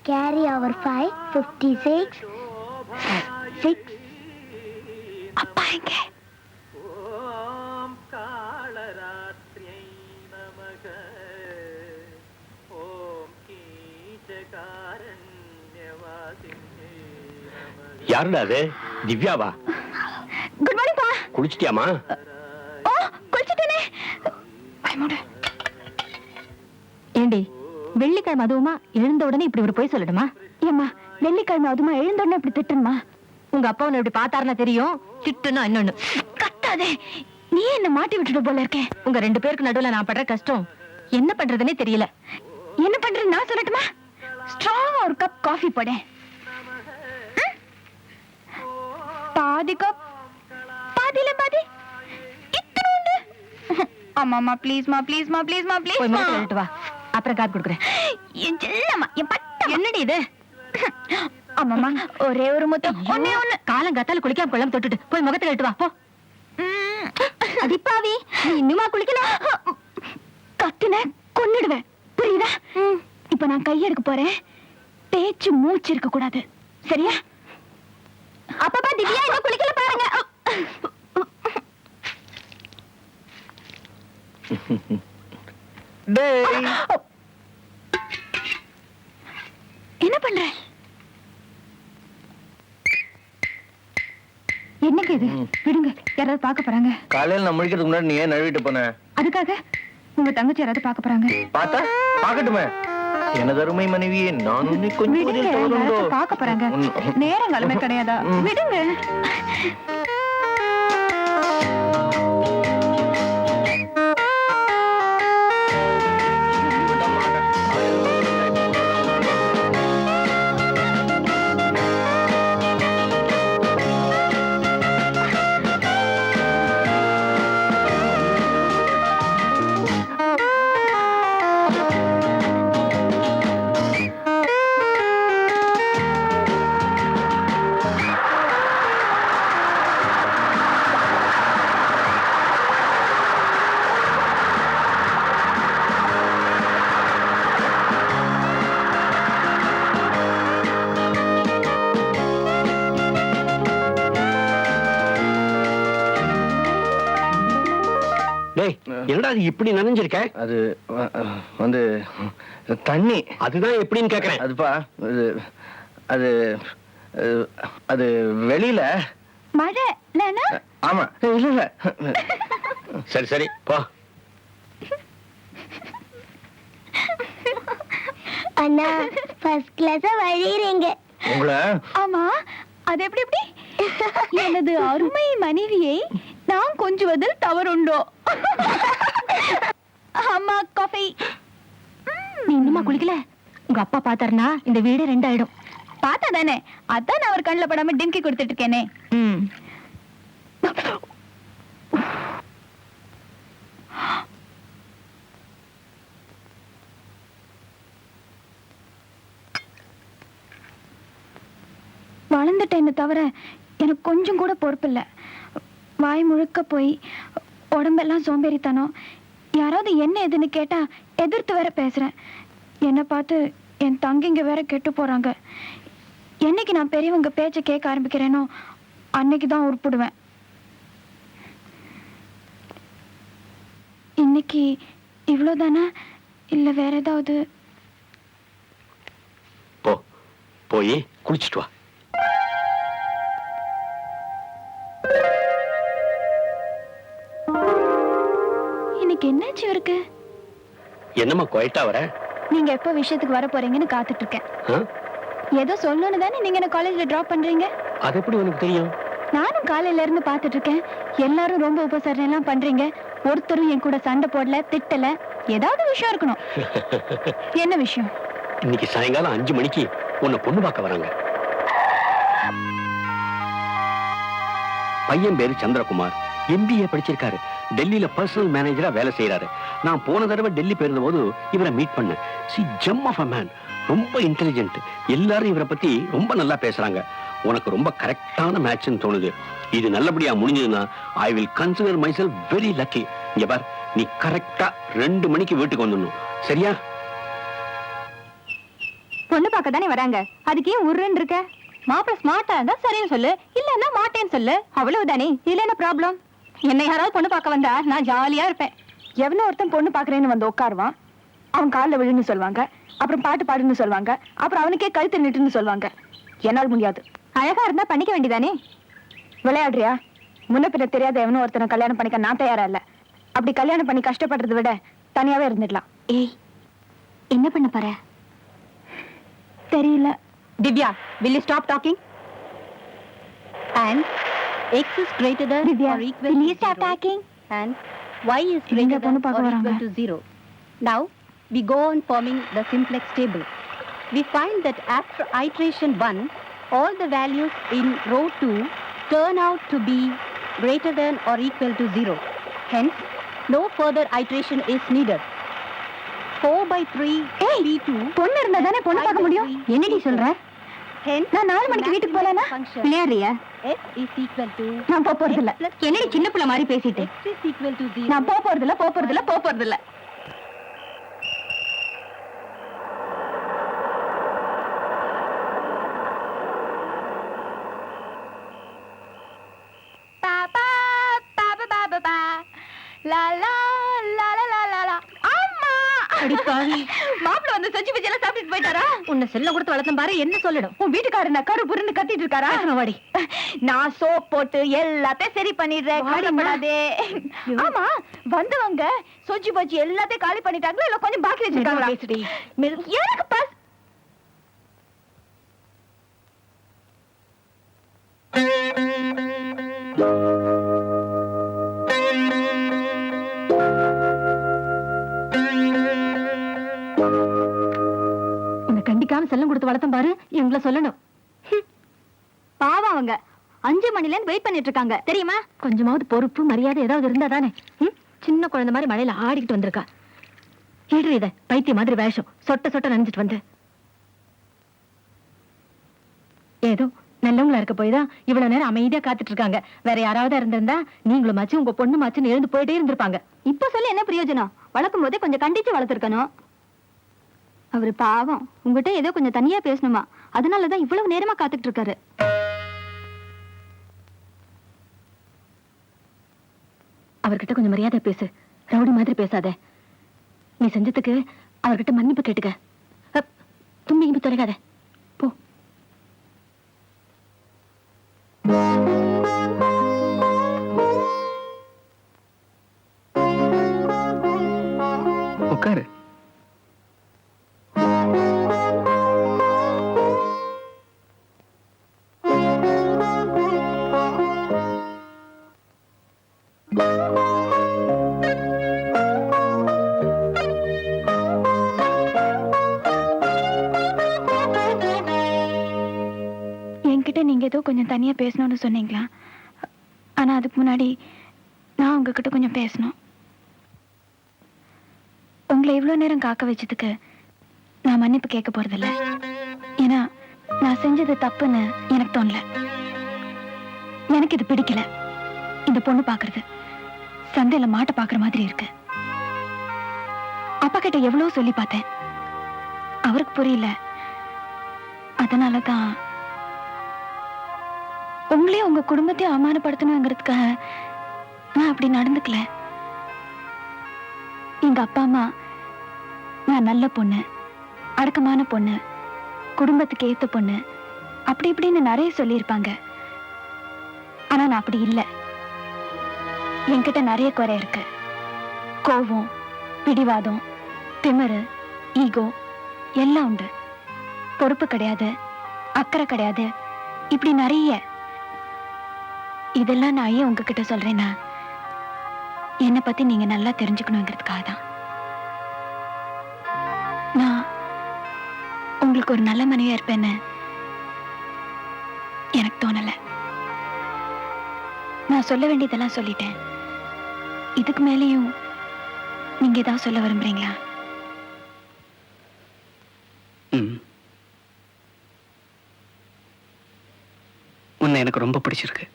Carry over 5, 56, 6. அப்பா எங்க? யாருடா அது? திவ்யாவா? குட் மார்னிங் பா. குளிச்சிட்டியாமா? ஓ, குளிச்சிட்டேனே. ஏண்டி, வெள்ளிக்கிழமை அதுவுமா எழுந்த உடனே இப்படி ஒரு போய் சொல்லணுமா? ஏம்மா, வெள்ளிக்கிழமை அதுவுமா எழுந்த உடனே இப்படி திட்டணுமா? உங்க அப்பா உன்னை இப்படி பார்த்தாருன்னா தெரியும், திட்டுனா இன்னொன்னு. கத்தாதே, நீ என்ன மாட்டி விட்டுட்டு போல இருக்கேன். உங்க 2 பேருக்கு நடுவுல நான் படுற கஷ்டம் என்ன பண்றதுன்னே தெரியல. என்ன பண்றது நான் சொல்லட்டுமா? ஸ்ட்ராங்கா ஒரு கப் காஃபி போடு. பாதி கப், பாதியில பாதி, இத்தனோண்டு. அம்மா ப்ளீஸ்மா ப்ளீஸ்மா ப்ளீஸ்மா ப்ளீஸ். போய் முகத்தை கழுவிட்டு வா, அப்புறம் காப்பி கொடுக்குறேன். என் செல்லம்மா, என் பட்டம். என்னடி இது? அம்மாமா, ஒரே ஒரு முத்தம். ஒண்ணே ஒண்ணு. காலம் கத்தால குளிக்காம கொள்ளாம தொட்டுட்டு போய் முகத்தை கழுவிட்டு வா போ. அடிப்பாவி, நீ இன்னுமா குளிக்கல? கத்துன கொன்னுடுவேன், புரியுதா? இப்ப நான் கையெடுக்க போறேன். பேச்சு மூச்சு இருக்க கூடாது, சரியா? அப்பப்பா திவ்யா இன்னும் குளிக்கல பாருங்க. என்ன பண்ற? என்னங்க இது? விடுங்க, யாராவது பார்க்க போறாங்க. காலையில நான் முடிக்கிறதுக்கு முன்னாடி நீ ஏன் நழுவிட்டு போன? அதுக்காக உங்க தங்கச்சி யாராவது பார்க்க போறாங்க. பார்த்தா பார்க்கட்டுமே. எனது அருமை மனைவியே, நான் உன்னை கொஞ்சம் பார்க்க போறாங்க. நேரங்காலமே கிடையாதா? விடுங்க. என்னடா இப்படி நனைஞ்சிருக்க? அது வந்து தண்ணி. அதுதான் எப்படின்னு கேக்குறேன். அதுப்பா, அது அது வெளியில மழை. ஆமா, இல்ல. சரி சரி போ. அண்ணா, ஃபர்ஸ்ட் கிளாஸ் வழிறீங்க. உங்கள ஆமா, அது எப்படி எப்படி? எனது அருமை மனைவியை நான் கொஞ்சுவதில் தவறுண்டோ? அம்மா காஃபி. நீ இன்னுமா குளிக்கல? உங்க அப்பா பார்த்தாருனா இந்த வீடு 2 ஆயிடும். பார்த்தா தானே, அதான் நான் அவர் கண்ணில் படாம டிங்கி கொடுத்துட்டு இருக்கேனே. வளர்ந்துட்டேன்னு தவிர எனக்கு கொஞ்சம் கூட பொறுப்பு இல்லை. வாய் முழுக்க போய் உடம்பெல்லாம் சோம்பேறித்தனம். யாராவது என்ன எதுன்னு கேட்டா எதிர்த்து வேற பேசுறேன். என்னை பார்த்து என் தங்கிங்க வேற கெட்டு போறாங்க. என்னைக்கு நான் பெரியவங்க பேச்சை கேட்க ஆரம்பிக்கிறேனோ அன்னைக்கு தான் உருப்பிடுவேன். இன்னைக்கு இவ்வளவுதானா இல்ல வேற ஏதாவது? போய் குளிச்சுட்டு வா. இன்னைக்கு என்னாச்சு இருக்கு? என்னம்மா குவைட்டா வர? நீங்க எப்போ விஷயத்துக்கு வர போறீங்கன்னு காத்துட்டு இருக்கேன். ஏதோ சொல்லணும்னு தானே நீங்க என்ன காலேஜ்ல டிராப் பண்றீங்க. அது எப்படி உனக்கு தெரியும்? நானும் காலையில இருந்து பாத்துட்டு இருக்கேன். எல்லாரும் ரொம்ப உபசரணை எல்லாம் பண்றீங்க. ஒருத்தரும் என் கூட சண்டை போடல, திட்டல. ஏதாவது விஷயம் இருக்கணும். என்ன விஷயம்? இன்னைக்கு சாயங்காலம் 5 மணிக்கு உன்னை பொண்ணு பார்க்க வராங்க. பையன் பேரு சந்திரகுமார். MBA படிச்சிருக்காரு. டெல்லியில பர்சனல் மேனேஜரா வேலை செய்யறாரு. நான் போன தடவை டெல்லி போயிருந்த போது இவரை மீட் பண்ணேன். Gem of a man. ரொம்ப இன்டெலிஜென்ட். எல்லாரும் இவரை பத்தி ரொம்ப நல்லா பேசுறாங்க. உனக்கு ரொம்ப கரெக்டான மேட்ச்னு தோணுது. இது நல்லபடியா முடிஞ்சதுன்னா I will consider myself very lucky. இங்க பார், நீ கரெக்டா 2 மணிக்கு வீட்டுக்கு வந்துடணும். சரியா? பொண்ணு பார்க்க தானே வராங்க, அதுக்கு ஏன் உருன்னு இருக்க? மாப்பிள்ள ஸ்மார்ட்டா இருந்தா சரின்னு சொல்லு, இல்லன்னா மாட்டேன்னு சொல்லு, அவ்வளவுதானே. இதுல என்ன ப்ராப்ளம்? என்ன யாராவது பொண்ணு பார்க்க வந்தா நான் ஜாலியா இருப்பேன். எவனோ ஒருத்தன் பொண்ணு பாக்குறேன்னு வந்து உட்காருவான், அவன் காலில் விழுன்னு சொல்லுவாங்க, அப்புறம் பாட்டு பாடுன்னு சொல்லுவாங்க, அப்புறம் அவனுக்கே கழுத்து நிட்டுன்னு சொல்லுவாங்க. என்னால் முடியாது. அழகா இருந்தா பண்ணிக்க வேண்டியதானே. விளையாடுறியா? முன்ன பின்ன தெரியாத எவனோ ஒருத்தனை கல்யாணம் பண்ணிக்க நான் தயாரா இல்ல. அப்படி கல்யாணம் பண்ணி கஷ்டப்படுறதை விட தனியாவே இருந்துடலாம். ஏய், என்ன பண்ண போற? தெரியல. Divya, will you stop talking? And x is greater than Divya, or equal will to you stop 0 talking? and y is இங்க greater பொண்ணு than or பார்க்க equal வராங்க. to 0. Now we go on forming the simplex table. We find that after iteration 1, all the values in row 2 turn out to be greater than or equal to 0. Hence, no further iteration is needed. 4/3 P2 பொண்ணு இருந்தா தானே பொண்ணு பார்க்க முடியும். என்னடி சொல்ற? நான் 4 மணிக்கு வீட்டுக்கு போலனா விளையாடுறியா? நான் போக போறது இல்ல. என்னடி சின்ன பிள்ளை மாதிரி பேசிட்டு? நான் போக போறது இல்ல, போக போறது இல்ல, போக போறது இல்ல. பாப்பா பாப்பா பாப்பா பா லா லா லா லா லா லா. அம்மா அடி பாவி, மாப்பிள்ள வந்து செஞ்சு வச்சு எல்லாம் சாப்பிட்டு போயிட்டாரா? உன்னை செல்ல கொடுத்து வளர்த்தம் பாரு, என்ன சொல்லணும்? உன் வீட்டுக்காரர் நக்கரு புருன்னு கத்திட்டு இருக்காரா? வாடி. நான் சோப் போட்டு எல்லாத்தையும் சரி பண்ணிடுறேன், கவலைப்படாதே. ஆமா, வந்தவங்க சொஜ்ஜி பஜ்ஜி எல்லாத்தையும் காலி பண்ணிட்டாங்களா இல்ல கொஞ்சம் பாக்கி வச்சிருக்காங்களா? பேசுடி. எனக்கு பஸ். உன்னை கண்டிக்காம செல்லம் கொடுத்து வளர்த்தம் பாரு, எங்களை சொல்லணும். பாவம், அவங்க 5 மணில இருந்து வெயிட் பண்ணிட்டு இருக்காங்க தெரியுமா? கொஞ்சமாவது பொறுப்பு மரியாதை ஏதாவது இருந்தா தானே. சின்ன குழந்தை மாதிரி மழையில ஆடிக்கிட்டு வந்திருக்கா. ஏடு இத பைத்திய மாதிரி வேஷம், சொட்ட சொட்ட நனைஞ்சிட்டு வந்து. ஏதோ நல்லவங்களா இருக்க போய்தான் இவ்வளவு நேரம் அமைதியா காத்துட்டு இருக்காங்க. வேற யாராவது இருந்திருந்தா நீங்களும் மாச்சு உங்க பொண்ணு மாச்சுன்னு எழுந்து போயிட்டே இருந்திருப்பாங்க. இப்ப சொல்லி என்ன பிரயோஜனம்? வளர்க்கும் போதே கொஞ்சம் கண்டிச்சு வளர்த்திருக்கணும். அவரு பாவம் உங்ககிட்ட ஏதோ கொஞ்சம் தனியா பேசணுமா, அதனாலதான் இவ்வளவு நேரமா காத்துட்டு இருக்காரு. அவர்கிட்ட கொஞ்சம் மரியாதை பேசு, ரவுடி மாதிரி பேசாத. நீ செஞ்சதுக்கு அவர்கிட்ட மன்னிப்பு கேட்டுக்க. தும்பி இம்பி தொலைக்காத, போ. உட்காரு. என்கிட்ட நீங்க ஏதோ கொஞ்சம் தனியா பேசணும்னு சொன்னீங்களா? ஆனா அதுக்கு முன்னாடி நான் உங்ககிட்ட கொஞ்சம் பேசணும். உங்களை இவ்வளவு நேரம் காக்க வச்சதுக்கு நான் மன்னிப்பு கேட்க போறதில்ல. ஏன்னா நான் செஞ்சது தப்புன்னு எனக்கு தோணல. எனக்கு இது பிடிக்கல. இந்த பொண்ணு பாக்குறது சந்தையில மாட்டை பாக்குற மாதிரி இருக்கு. அப்பா கிட்ட எவ்வளவு சொல்லி பார்த்தேன், அவருக்கு புரியல. அதனாலதான் உங்களையும் உங்க குடும்பத்தையும் அவமானப்படுத்தணுங்கிறதுக்காக நான் அப்படி நடந்துக்கல. எங்க அப்பா அம்மா நான் நல்ல பொண்ணு, அடக்கமான பொண்ணு, குடும்பத்துக்கு ஏத்த பொண்ணு, அப்படி இப்படின்னு நிறைய சொல்லியிருப்பாங்க. ஆனா நான் அப்படி இல்லை. என்கிட்ட நிறைய குறை இருக்கு. கோபம், பிடிவாதம், திமிரு, ஈகோ எல்லாம் உண்டு. பொறுப்பு கிடையாது, அக்கறை கிடையாது, இப்படி நிறைய. இதெல்லாம் நான் ஏன் உங்ககிட்ட சொல்றேன்னா, என்னை பத்தி நீங்க நல்லா தெரிஞ்சுக்கணுங்கிறதுக்காக தான். நான் உங்களுக்கு ஒரு நல்ல மனைவியா இருப்பேன்னு எனக்கு தோணல. நான் சொல்ல வேண்டியதெல்லாம் சொல்லிட்டேன். இதுக்கு மேலேயும் நீங்க ஏதாவது சொல்ல விரும்புறீங்களா? உன்னை எனக்கு ரொம்ப பிடிச்சிருக்கு.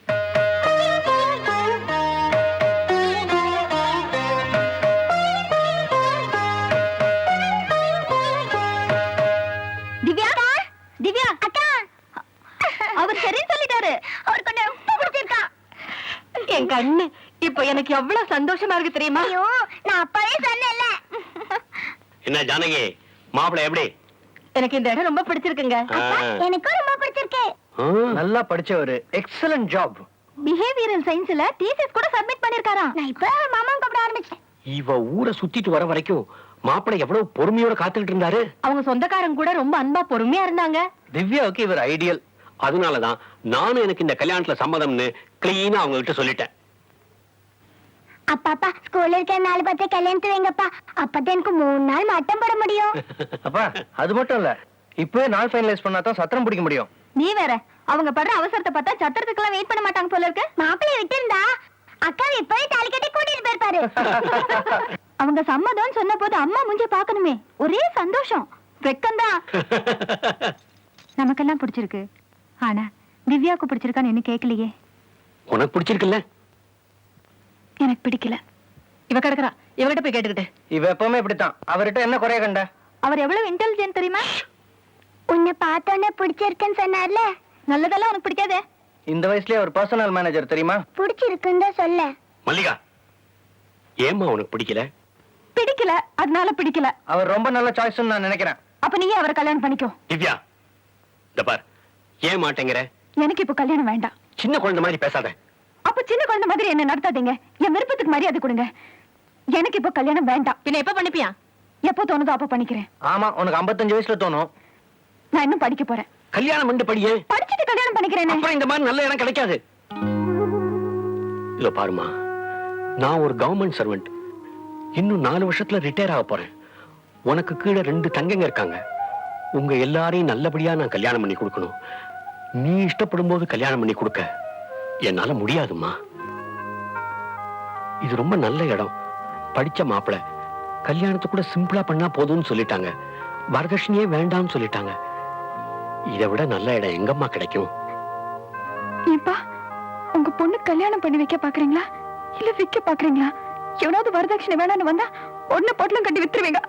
எனக்கு எவ்வளவு சந்தோஷமா இருக்கு தெரியுமா? ஐயோ நான் அப்பவே சொன்னேன்ல. என்ன ஜானகி, மாப்பிள்ளை எப்படி? எனக்கு இந்த இடம் ரொம்ப பிடிச்சிருக்குங்க. எனக்கும் ரொம்ப பிடிச்சிருக்கு. நல்லா படிச்சவரு, எக்ஸலன்ட் ஜாப். பிஹேவியரல் சயின்ஸ்ல தீசிஸ் கூட சப்மிட் பண்ணிருக்காராம். நான் இப்ப மாமா கூப்பிட ஆரம்பிச்சேன். இவ ஊரை சுத்திட்டு வர வரைக்கும் மாப்பிள்ளை எவ்வளவு பொறுமையோட காத்துக்கிட்டு இருந்தாரு. அவங்க சொந்தக்காரங்க கூட ரொம்ப அன்பா பொறுமையா இருந்தாங்க. திவ்யாவுக்கு இவர் ஐடியல். அதனாலதான் நானும் எனக்கு இந்த கல்யாணத்துல சம்மதம்னு கிளீனா அவங்க கிட்ட சொல்லிட்டேன். அப்பா ஸ்கூல்ல இருக்க 4-10 கல்யாணத்து வைங்கப்பா. அப்பதான் எனக்கு 3 நாள் மட்டம் போட முடியும். அப்பா அது மட்டும் இல்ல, இப்பவே நாள் ஃபைனலைஸ் பண்ணாதான் சத்திரம் பிடிக்க முடியும். நீ வேற, அவங்க படுற அவசரத்தை பார்த்தா சத்திரத்துக்கெல்லாம் வெயிட் பண்ண மாட்டாங்க போல இருக்கு. மாப்பிள்ளைய விட்டு இருந்தா அக்காவை இப்பவே தாலி கட்டி கூட்டிட்டு போயிருப்பாரு. அவங்க சம்மதம் சொன்ன போது அம்மா மூஞ்சி பார்க்கணுமே, ஒரே சந்தோஷம். வெக்கம்தான். நமக்கெல்லாம் பிடிச்சிருக்கு, ஆனா திவ்யாவுக்கு பிடிச்சிருக்கான்னு என்ன கேட்கலையே. உனக்கு பிடிச்சிருக்குல்ல? எனக்கு பிடிக்கல. இவ கிடக்குறா, இவகிட்ட போய் கேட்டுக்கிட்டு. இவ எப்பவுமே இப்படித்தான். அவர்கிட்ட என்ன குறைய கண்ட? அவர் எவ்வளவு இன்டெலிஜென்ட் தெரியுமா? உன்னை பார்த்தோன்னே பிடிச்சிருக்குன்னு சொன்னார்ல. நல்லதெல்லாம் உனக்கு பிடிக்காதே. இந்த வயசுலயே அவர் பர்சனல் மேனேஜர் தெரியுமா? பிடிச்சிருக்குன்னு தான் சொல்ல. மல்லிகா, ஏம்மா உனக்கு பிடிக்கல? பிடிக்கல, அதனால பிடிக்கல. அவர் ரொம்ப நல்ல சாய்ஸ்னு நான் நினைக்கிறேன். அப்ப நீயே அவரை கல்யாணம் பண்ணிக்கோ. திவ்யா, இந்த பார், ஏன் மாட்டேங்கிற? எனக்கு இப்ப கல்யாணம் வேண்டாம். சின்ன குழந்தை மாதிரி பேசாத. அப்ப சின்ன குழந்தை மாதிரி என்ன நடத்தாதீங்க. என் விருப்பத்துக்கு மரியாதை கொடுங்க. எனக்கு இப்ப கல்யாணம் வேண்டாம். பின்ன எப்ப பண்ணிப்பியா? எப்போ தோணுதோ அப்ப பண்ணிக்கிறேன். ஆமா, உனக்கு 55 வயசுல தோணும். நான் இன்னும் படிக்க போறேன். கல்யாணம் பண்ணி படியே. படிச்சுட்டு கல்யாணம் பண்ணிக்கிறேன். அப்புறம் இந்த மாதிரி நல்ல இடம் கிடைக்காது. இதோ பாருமா, நான் ஒரு கவர்மெண்ட் சர்வெண்ட். இன்னும் 4 வருஷத்துல ரிட்டையர் ஆக போறேன். உனக்கு கீழே 2 தங்கங்க இருக்காங்க. உங்க எல்லாரையும் நல்லபடியா நான் கல்யாணம் பண்ணி கொடுக்கணும். நீ இஷ்டப்படும் போது கல்யாணம் பண்ணி கொடுக்க என்னால முடியாதுமா. இது ரொம்ப நல்ல இடம். படிச்ச மாப்பிள்ளை, கல்யாணத்தை கூட சிம்பிளா பண்ணா போதும்னு சொல்லிட்டாங்க. வரதட்சணையே வேண்டாம்னு சொல்லிட்டாங்க. இதை விட நல்ல இடம் எங்கம்மா கிடைக்கும்? ஏப்பா, உங்க பொண்ணு கல்யாணம் பண்ணி வைக்க பாக்குறீங்களா இல்ல விக்க பாக்குறீங்களா? எவனாவது வரதட்சணை வேணான்னு வந்தா ஒண்ணு பொட்டலம் கட்டி வித்துருவீங்க.